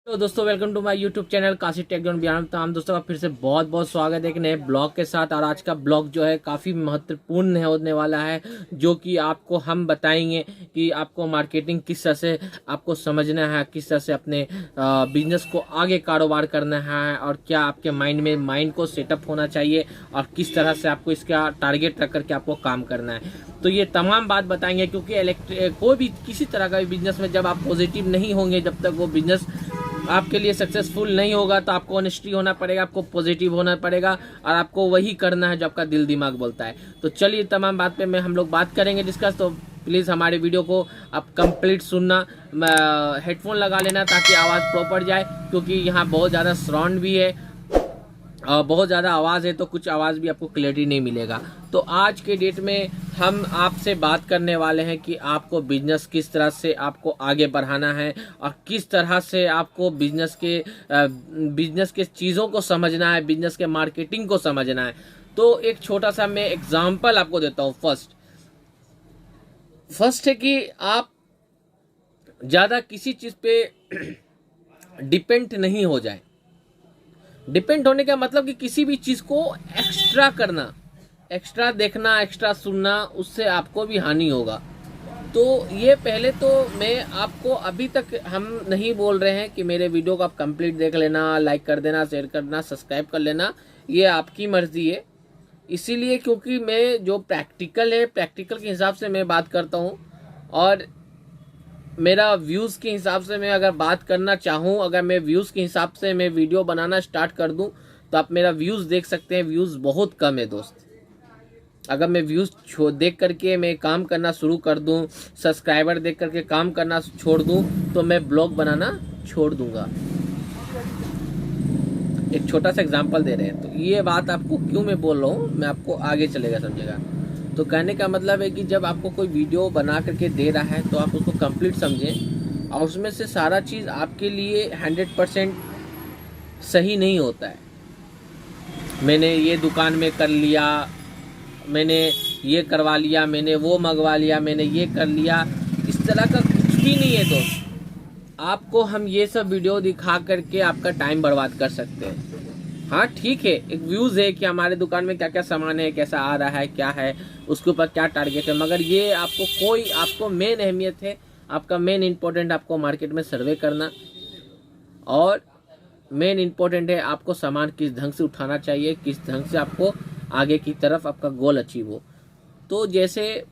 तो दोस्तों welcome to my YouTube channel Kashi tech zone Bihar. तमाम दोस्तों का फिर से बहुत बहुत स्वागत है एक नए ब्लॉग के साथ। और आज का ब्लॉग जो है काफ़ी महत्वपूर्ण होने वाला है, जो कि आपको हम बताएंगे कि आपको मार्केटिंग किस तरह से आपको समझना है, किस तरह से अपने बिजनेस को आगे कारोबार करना है, और क्या आपके माइंड को सेटअप होना चाहिए, और किस तरह से आपको इसका टारगेट रख करके आपको काम करना है। तो ये तमाम बात बताएंगे, क्योंकि कोई भी किसी तरह का भी बिजनेस में जब आप पॉजिटिव नहीं होंगे, जब तक वो बिजनेस आपके लिए सक्सेसफुल नहीं होगा, तो आपको ऑनेस्टी होना पड़ेगा, आपको पॉजिटिव होना पड़ेगा, और आपको वही करना है जो आपका दिल दिमाग बोलता है। तो चलिए तमाम बात पे हम लोग बात करेंगे डिस्कस। तो प्लीज़ हमारे वीडियो को आप कंप्लीट सुनना, हेडफोन लगा लेना ताकि आवाज़ प्रॉपर जाए, क्योंकि यहाँ बहुत ज़्यादा साउंड भी है, बहुत ज़्यादा आवाज़ है, तो कुछ आवाज़ भी आपको क्लैरिटी नहीं मिलेगा। तो आज के डेट में हम आपसे बात करने वाले हैं कि आपको बिजनेस किस तरह से आपको आगे बढ़ाना है, और किस तरह से आपको बिजनेस के चीज़ों को समझना है, बिजनेस के मार्केटिंग को समझना है। तो एक छोटा सा मैं एग्जांपल आपको देता हूँ। फर्स्ट है कि आप ज़्यादा किसी चीज़ पे डिपेंड नहीं हो जाए। डिपेंड होने का मतलब कि किसी भी चीज़ को एक्स्ट्रा करना, एक्स्ट्रा देखना, एक्स्ट्रा सुनना, उससे आपको भी हानि होगा। तो ये पहले तो मैं आपको अभी तक हम नहीं बोल रहे हैं कि मेरे वीडियो को आप कंप्लीट देख लेना, लाइक कर देना, शेयर करना, सब्सक्राइब कर लेना, ये आपकी मर्जी है। इसीलिए क्योंकि मैं जो प्रैक्टिकल है, प्रैक्टिकल के हिसाब से मैं बात करता हूँ, और मेरा व्यूज़ के हिसाब से मैं अगर बात करना चाहूँ, अगर मैं व्यूज़ के हिसाब से मैं वीडियो बनाना स्टार्ट कर दूँ, तो आप मेरा व्यूज़ देख सकते हैं। व्यूज़ बहुत कम है दोस्त। अगर मैं व्यूज़ देख करके मैं काम करना शुरू कर दूँ, सब्सक्राइबर देख करके काम करना छोड़ दूँ, तो मैं ब्लॉग बनाना छोड़ दूँगा। एक छोटा सा एग्जांपल दे रहे हैं। तो ये बात आपको क्यों मैं बोल रहा हूँ, मैं आपको आगे चलेगा समझेगा। तो कहने का मतलब है कि जब आपको कोई वीडियो बना करके दे रहा है, तो आप उसको कंप्लीट समझें, और उसमें से सारा चीज़ आपके लिए 100% सही नहीं होता है। मैंने ये दुकान में कर लिया, मैंने ये करवा लिया, मैंने वो मंगवा लिया, मैंने ये कर लिया, इस तरह का कुछ भी नहीं है दोस्त। आपको हम ये सब वीडियो दिखा करके आपका टाइम बर्बाद कर सकते हैं। हाँ ठीक है, एक व्यूज़ है कि हमारे दुकान में क्या क्या सामान है, कैसा आ रहा है, क्या है, उसके ऊपर क्या टारगेट है, मगर ये आपको मेन अहमियत है, आपका मेन इम्पोर्टेंट आपको मार्केट में सर्वे करना, और मेन इम्पोर्टेंट है आपको सामान किस ढंग से उठाना चाहिए, किस ढंग से आपको आगे की तरफ आपका गोल अचीव हो। तो जैसे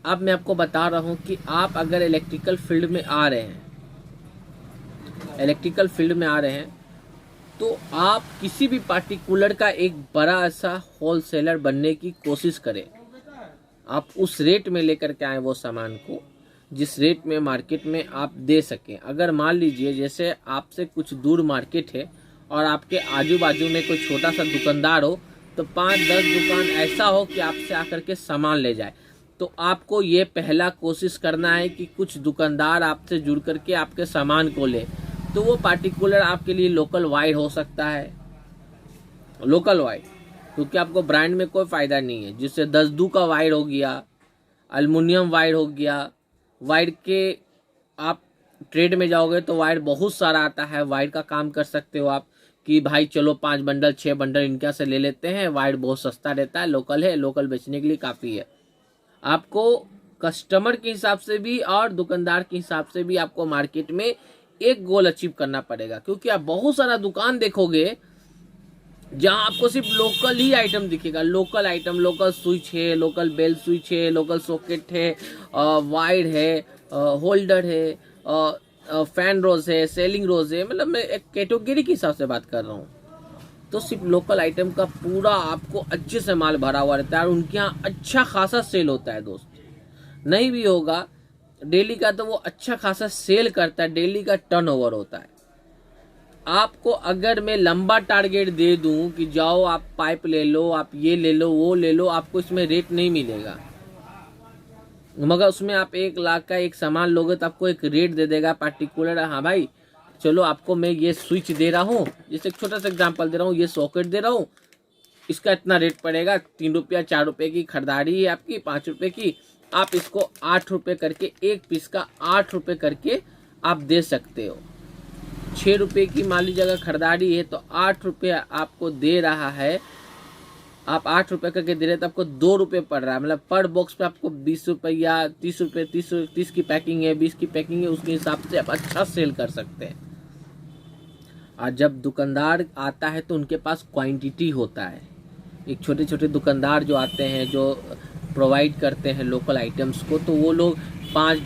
अब मैं आपको बता रहा हूँ कि आप अगर इलेक्ट्रिकल फील्ड में आ रहे हैं, तो आप किसी भी पार्टिकुलर का एक बड़ा ऐसा होलसेलर बनने की कोशिश करें। आप उस रेट में लेकर के आए वो सामान को, जिस रेट में मार्केट में आप दे सकें। अगर मान लीजिए जैसे आपसे कुछ दूर मार्केट है, और आपके आजू बाजू में कोई छोटा सा दुकानदार हो, तो 5-10 दुकान ऐसा हो कि आपसे आकर के सामान ले जाए। तो आपको ये पहला कोशिश करना है कि कुछ दुकानदार आपसे जुड़ करके आपके सामान को ले। तो वो पार्टिकुलर आपके लिए लोकल वाइड हो सकता है, लोकल वाइड, क्योंकि आपको ब्रांड में कोई फ़ायदा नहीं है। जिससे 10 का वाइड हो गया, एल्युमिनियम वाइड हो गया, वाइड के आप ट्रेड में जाओगे तो वाइड बहुत सारा आता है। वाइड का काम कर सकते हो आप कि भाई चलो 5 बंडल 6 बंडल इनका से ले लेते हैं, वाइड बहुत सस्ता रहता है, लोकल है, लोकल बेचने के लिए काफ़ी है। आपको कस्टमर के हिसाब से भी और दुकानदार के हिसाब से भी आपको मार्केट में एक गोल अचीव करना पड़ेगा, क्योंकि आप बहुत सारा दुकान देखोगे जहां आपको सिर्फ लोकल ही आइटम दिखेगा। लोकल आइटम, लोकल स्विच है, लोकल बेल स्विच है, लोकल सॉकेट है, वाइड है, होल्डर है, फैन रोज है, सेलिंग रोज है। मतलब मैं एक कैटेगरी के हिसाब से बात कर रहा हूँ। तो सिर्फ लोकल आइटम का पूरा आपको अच्छे से माल भरा हुआ रहता है, और उनके यहाँ अच्छा खासा सेल होता है दोस्त। नहीं भी होगा डेली का, तो वो अच्छा खासा सेल करता है, डेली का टर्नओवर होता है। आपको अगर मैं लंबा टारगेट दे दूं कि जाओ आप पाइप ले लो, आप ये ले लो, वो ले लो, आपको इसमें रेट नहीं मिलेगा। मगर उसमें आप 1 लाख का एक सामान लोगे तो आपको एक रेट दे देगा पार्टिकुलर। हाँ भाई चलो, आपको मैं ये स्विच दे रहा हूँ, जैसे एक छोटा सा एग्जांपल दे रहा हूँ, ये सॉकेट दे रहा हूँ, इसका इतना रेट पड़ेगा, 3 रुपया 4 रुपये की खरीदारी है आपकी, 5 रुपये की, आप इसको 8 रुपये करके, एक पीस का 8 रुपये करके आप दे सकते हो। 6 रुपये की मान लीजिए अगर खरीदारी है तो 8 रुपये आपको दे रहा है, आप 8 रुपये करके दे रहे हैं तो आपको 2 रुपये पड़ रहा है, मतलब पर बॉक्स पे आपको 20 रुपया 30 रुपये 30 की पैकिंग है, 20 की पैकिंग है, उसके हिसाब से आप अच्छा सेल कर सकते हैं। और जब दुकानदार आता है तो उनके पास क्वांटिटी होता है। एक छोटे छोटे दुकानदार जो आते हैं, जो प्रोवाइड करते हैं लोकल आइटम्स को, तो वो लोग 5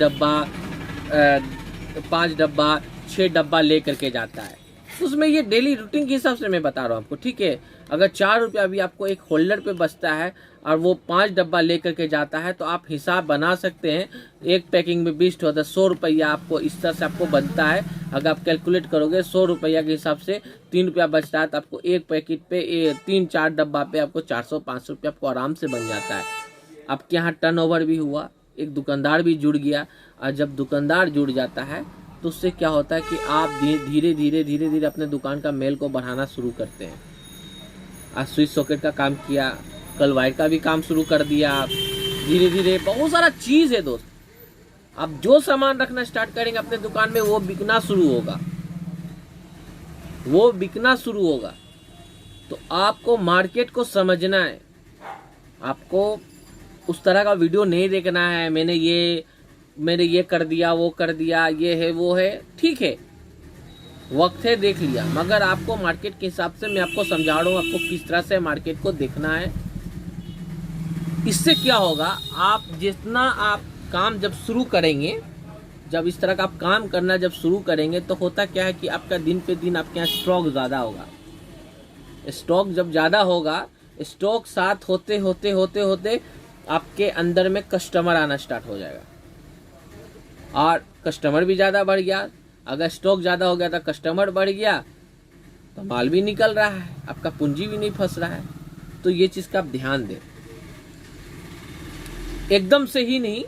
डब्बा 6 डब्बा ले करके जाता है। उसमें ये डेली रूटीन के हिसाब से मैं बता रहा हूँ आपको, ठीक है। अगर 4 रुपया भी आपको एक होल्डर पे बचता है और वो 5 डब्बा ले करके जाता है, तो आप हिसाब बना सकते हैं, एक पैकिंग में 20 होता है, 100 रुपया आपको इस तरह से आपको बनता है। अगर आप कैलकुलेट करोगे 100 रुपया के हिसाब से 3 रुपया बचता है, तो आपको एक पैकेट पे 3-4 डब्बा पे आपको 400-500 रुपया आपको आराम से बन जाता है। आपके यहाँ टर्नओवर भी हुआ, एक दुकानदार भी जुड़ गया। और जब दुकानदार जुड़ जाता है तो उससे क्या होता है कि आप धीरे धीरे अपने दुकान का मेल को बढ़ाना शुरू करते हैं। आज स्विच सॉकेट का काम किया, कल वायर का भी काम शुरू कर दिया आप। धीरे धीरे बहुत सारा चीज़ है दोस्त, आप जो सामान रखना स्टार्ट करेंगे अपने दुकान में वो बिकना शुरू होगा। तो आपको मार्केट को समझना है, आपको उस तरह का वीडियो नहीं देखना है, मैंने ये कर दिया, वो कर दिया, ये है वो है, ठीक है, वक्त है देख लिया, मगर आपको मार्केट के हिसाब से मैं आपको समझा रहा हूँ आपको किस तरह से मार्केट को देखना है। इससे क्या होगा, आप जितना आप काम जब शुरू करेंगे, जब इस तरह का आप काम करना जब शुरू करेंगे, तो होता क्या है कि आपका दिन पे दिन आपके यहाँ स्टॉक ज़्यादा होगा। स्टॉक जब ज़्यादा होगा, स्टॉक साथ होते होते आपके अंदर में कस्टमर आना स्टार्ट हो जाएगा, और कस्टमर भी ज़्यादा बढ़ गया। अगर स्टॉक ज़्यादा हो गया तो कस्टमर बढ़ गया तो माल भी निकल रहा है, आपका पूंजी भी नहीं फंस रहा है। तो ये चीज़ का आप ध्यान दें, एकदम से ही नहीं,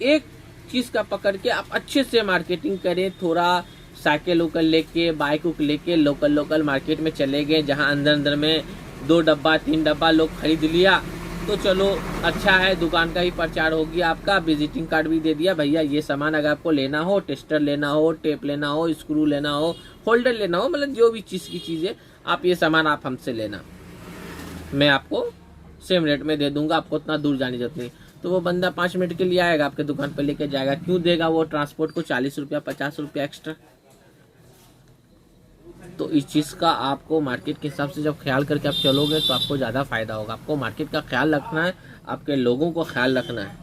एक चीज़ का पकड़ के आप अच्छे से मार्केटिंग करें। थोड़ा साइकिल उकल लेके, बाइक उक लेके लोकल मार्केट में चले गए, जहाँ अंदर में 2 डब्बा 3 डब्बा लोग खरीद लिया, तो चलो अच्छा है, दुकान का ही प्रचार हो गया, आपका विजिटिंग कार्ड भी दे दिया, भैया ये सामान अगर आपको लेना हो, टेस्टर लेना हो, टेप लेना हो, स्क्रू लेना हो, होल्डर लेना हो, मतलब जो भी चीज़ की चीज़ है, आप ये सामान आप हमसे लेना, मैं आपको सेम रेट में दे दूंगा, आपको उतना दूर जाने की जरूरत नहीं। तो वो बंदा 5 मिनट के लिए आएगा, आपके दुकान पर लेके जाएगा। क्यों देगा वो ट्रांसपोर्ट को 40 रुपया 50 रुपया एक्स्ट्रा? तो इस चीज़ का आपको मार्केट के हिसाब से जब ख्याल करके आप चलोगे तो आपको ज़्यादा फ़ायदा होगा। आपको मार्केट का ख्याल रखना है, आपके लोगों को ख्याल रखना है,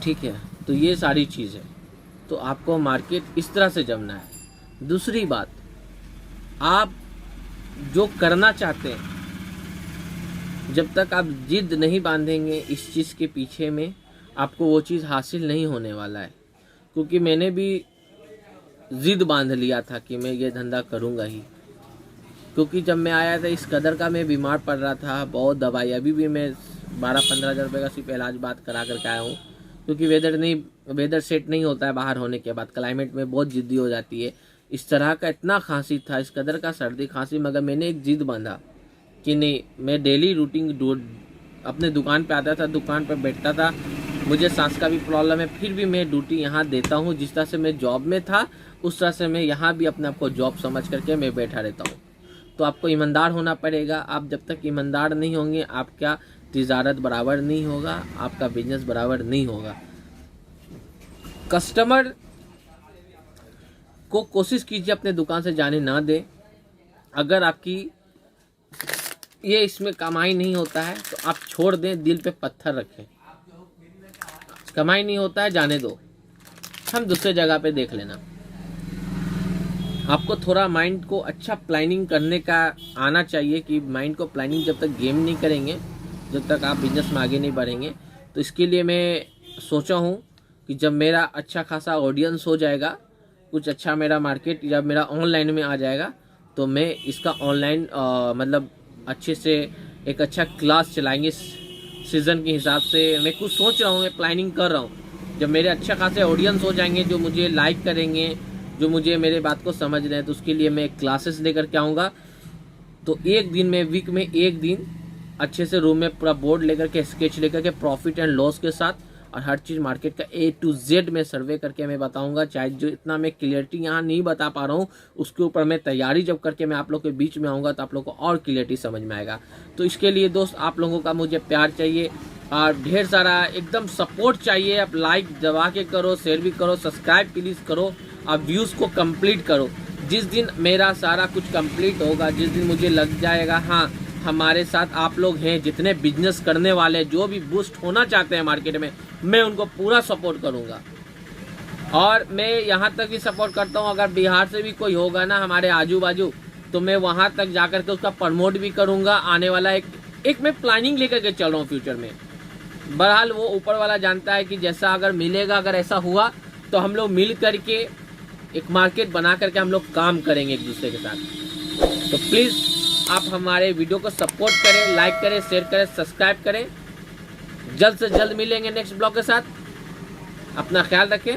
ठीक है। तो ये सारी चीज़ है, तो आपको मार्केट इस तरह से जमना है। दूसरी बात, आप जो करना चाहते हैं, जब तक आप जिद नहीं बांधेंगे इस चीज़ के पीछे में, आपको वो चीज़ हासिल नहीं होने वाला है। क्योंकि मैंने भी जिद बांध लिया था कि मैं ये धंधा करूँगा ही, क्योंकि जब मैं आया था इस कदर का मैं बीमार पड़ रहा था, बहुत दवाई, अभी भी मैं 12-15 हज़ार रुपये का सिर्फ इलाज बात करा करके आया हूँ। क्योंकि वेदर सेट नहीं होता है बाहर होने के बाद, क्लाइमेट में बहुत जिद्दी हो जाती है। इस तरह का इतना खांसी था, इस कदर का सर्दी खांसी, मगर मैंने एक जिद बांधा कि नहीं, मैं डेली रूटीन अपने दुकान पे आता था, दुकान पे बैठता था, मुझे सांस का भी प्रॉब्लम है, फिर भी मैं ड्यूटी यहाँ देता हूँ। जिस तरह से मैं जॉब में था उस तरह से मैं यहाँ भी अपने आप को जॉब समझ करके मैं बैठा रहता हूँ। तो आपको ईमानदार होना पड़ेगा। आप जब तक ईमानदार नहीं होंगे, आपका तिजारत बराबर नहीं होगा, आपका बिजनेस बराबर नहीं होगा। कस्टमर को कोशिश कीजिए अपने दुकान से जाने ना दे। अगर आपकी ये इसमें कमाई नहीं होता है तो आप छोड़ दें, दिल पे पत्थर रखें। कमाई नहीं होता है, जाने दो, हम दूसरे जगह पे देख लेना। आपको थोड़ा माइंड को अच्छा प्लानिंग करने का आना चाहिए कि माइंड को प्लानिंग जब तक गेम नहीं करेंगे, जब तक आप बिजनेस में आगे नहीं बढ़ेंगे। तो इसके लिए मैं सोचा हूँ कि जब मेरा अच्छा खासा ऑडियंस हो जाएगा, कुछ अच्छा मेरा मार्केट जब मेरा ऑनलाइन में आ जाएगा, तो मैं इसका ऑनलाइन मतलब अच्छे से एक अच्छा क्लास चलाएंगे सीज़न के हिसाब से। मैं कुछ सोच रहा हूँ, मैं प्लानिंग कर रहा हूँ। जब मेरे अच्छे खासे ऑडियंस हो जाएंगे, जो मुझे लाइक करेंगे, जो मुझे मेरे बात को समझ रहे हैं, तो उसके लिए मैं क्लासेस लेकर के आऊँगा। तो एक दिन में, वीक में एक दिन अच्छे से रूम में पूरा बोर्ड लेकर के, स्केच लेकर के, प्रॉफिट एंड लॉस के साथ और हर चीज़ मार्केट का A to Z में सर्वे करके मैं बताऊंगा। चाहे जो इतना मैं क्लियरिटी यहाँ नहीं बता पा रहा हूँ, उसके ऊपर मैं तैयारी जब करके मैं आप लोग के बीच में आऊँगा तो आप लोग को और क्लियरिटी समझ में आएगा। तो इसके लिए दोस्त आप लोगों का मुझे प्यार चाहिए और ढेर सारा एकदम सपोर्ट चाहिए। आप लाइक दबा के करो, शेयर भी करो, सब्सक्राइब प्लीज़ करो, आप व्यूज़ को कंप्लीट करो। जिस दिन मेरा सारा कुछ कंप्लीट होगा, जिस दिन मुझे लग जाएगा हाँ हमारे साथ आप लोग हैं, जितने बिजनेस करने वाले जो भी बूस्ट होना चाहते हैं मार्केट में, मैं उनको पूरा सपोर्ट करूंगा। और मैं यहाँ तक भी सपोर्ट करता हूँ, अगर बिहार से भी कोई होगा ना हमारे आजू बाजू, तो मैं वहाँ तक जा कर के उसका प्रमोट भी करूँगा। आने वाला एक मैं प्लानिंग लेकर के चल रहा हूँ फ्यूचर में। बहरहाल वो ऊपर वाला जानता है कि जैसा अगर मिलेगा, अगर ऐसा हुआ तो हम लोग मिल करके एक मार्केट बना करके हम लोग काम करेंगे एक दूसरे के साथ। तो प्लीज़ आप हमारे वीडियो को सपोर्ट करें, लाइक करें, शेयर करें, सब्सक्राइब करें। जल्द से जल्द मिलेंगे नेक्स्ट ब्लॉग के साथ। अपना ख्याल रखें।